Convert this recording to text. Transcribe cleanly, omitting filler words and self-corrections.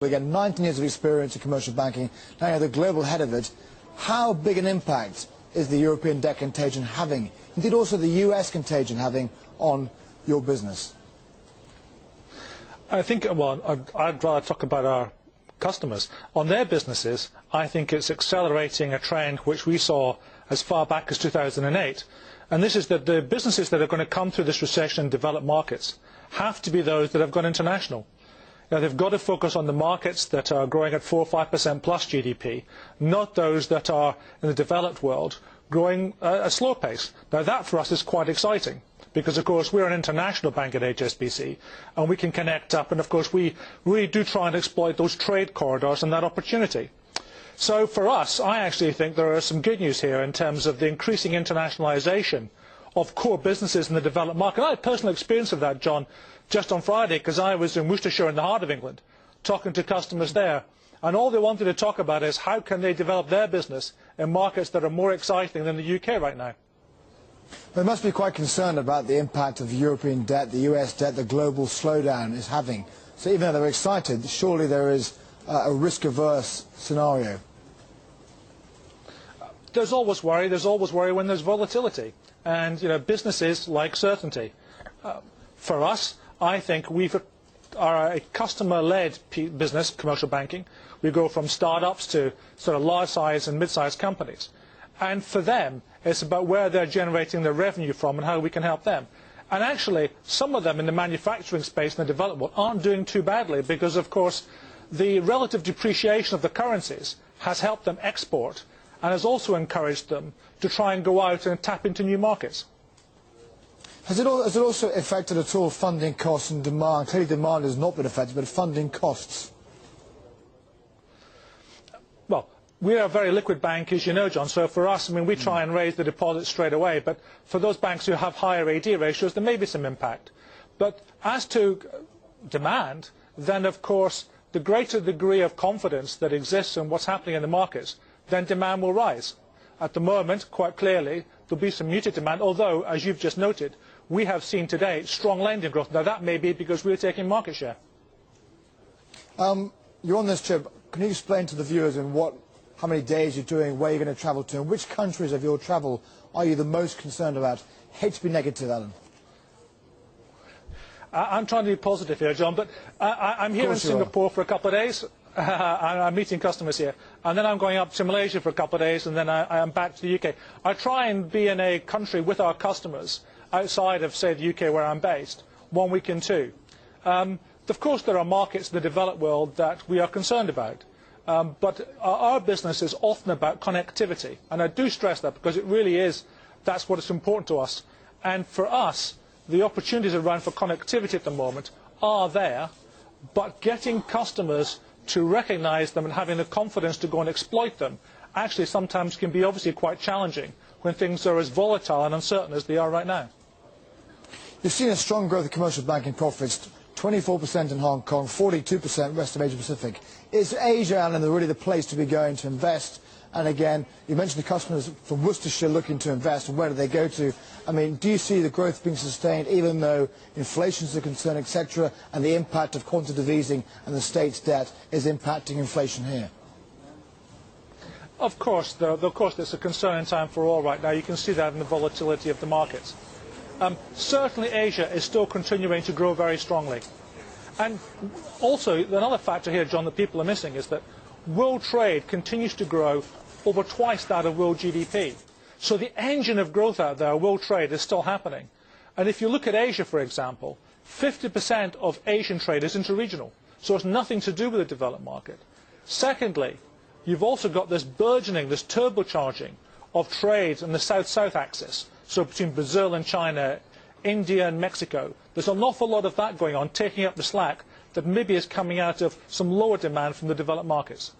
Again, 19 years of experience in commercial banking, now you're the global head of it. How big an impact is the European debt contagion having, indeed also the US contagion having, on your business? I think, well, I'd rather talk about our customers. On their businesses, I think it's accelerating a trend which we saw as far back as 2008. And this is that the businesses that are going to come through this recession in developed markets have to be those that have gone international. Now, they've got to focus on the markets that are growing at 4 or 5% plus GDP, not those that are in the developed world growing at a slow pace. Now, that for us is quite exciting because, of course, we're an international bank at HSBC and we can connect up, and, of course, we really do try and exploit those trade corridors and that opportunity. So for us, I actually think there are some good news here in terms of the increasing internationalisation of core businesses in the developed market. I had personal experience of that, John, just on Friday, because I was in Worcestershire in the heart of England talking to customers there, and all they wanted to talk about is how can they develop their business in markets that are more exciting than the UK right now. They must be quite concerned about the impact of European debt, the US debt, the global slowdown is having. So even though they're excited, surely there is a risk-averse scenario. There's always worry. There's always worry when there's volatility. And, you know, businesses like certainty. For us, I think we are a customer-led business, commercial banking. We go from start-ups to sort of large-size and mid-sized companies. And for them, it's about where they're generating their revenue from and how we can help them. And actually, some of them in the manufacturing space and the development world aren't doing too badly because, of course, the relative depreciation of the currencies has helped them export and has also encouraged them to try and go out and tap into new markets. Has it also affected at all funding costs and demand? Clearly demand has not been affected, but funding costs. Well, we are a very liquid bank, as you know, John, so for us, I mean, we try and raise the deposits straight away, but for those banks who have higher AD ratios, there may be some impact. But as to demand, then, of course, the greater degree of confidence that exists in what's happening in the markets, then demand will rise. At the moment, quite clearly, there'll be some muted demand, although, as you've just noted, we have seen today strong lending growth. Now, that may be because we're taking market share. You're on this trip. Can you explain to the viewers how many days you're doing, where you're going to travel to, and which countries of your travel are you the most concerned about? Hate to be negative, Alan. I'm trying to be positive here, John, but I'm here in Singapore for a couple of days. I'm meeting customers here, and then I'm going up to Malaysia for a couple of days, and then I am back to the UK. I try and be in a country with our customers outside of, say, the UK where I'm based, 1 week in 2. Of course, there are markets in the developed world that we are concerned about, but our business is often about connectivity, and I do stress that because it really is, that's what is important to us. And for us, the opportunities around for connectivity at the moment are there, but getting customers to recognise them and having the confidence to go and exploit them actually sometimes can be obviously quite challenging when things are as volatile and uncertain as they are right now. You've seen a strong growth in commercial banking profits, 24% in Hong Kong, 42% rest of Asia Pacific. Is Asia, Alan, really the place to be going to invest? And again, you mentioned the customers from Worcestershire looking to invest, and where do they go to? I mean, do you see the growth being sustained even though inflation is a concern, etc., and the impact of quantitative easing and the state's debt is impacting inflation here? Of course, it's a concerning time for all right now. You can see that in the volatility of the markets. Certainly Asia is still continuing to grow very strongly. And also, another factor here, John, that people are missing is that world trade continues to grow over twice that of world GDP. So the engine of growth out there, world trade, is still happening. And if you look at Asia, for example, 50% of Asian trade is interregional. So it's nothing to do with the developed market. Secondly, you've also got this burgeoning, this turbocharging of trade in the South-South axis. So between Brazil and China, India and Mexico. There's an awful lot of that going on, taking up the slack that maybe is coming out of some lower demand from the developed markets.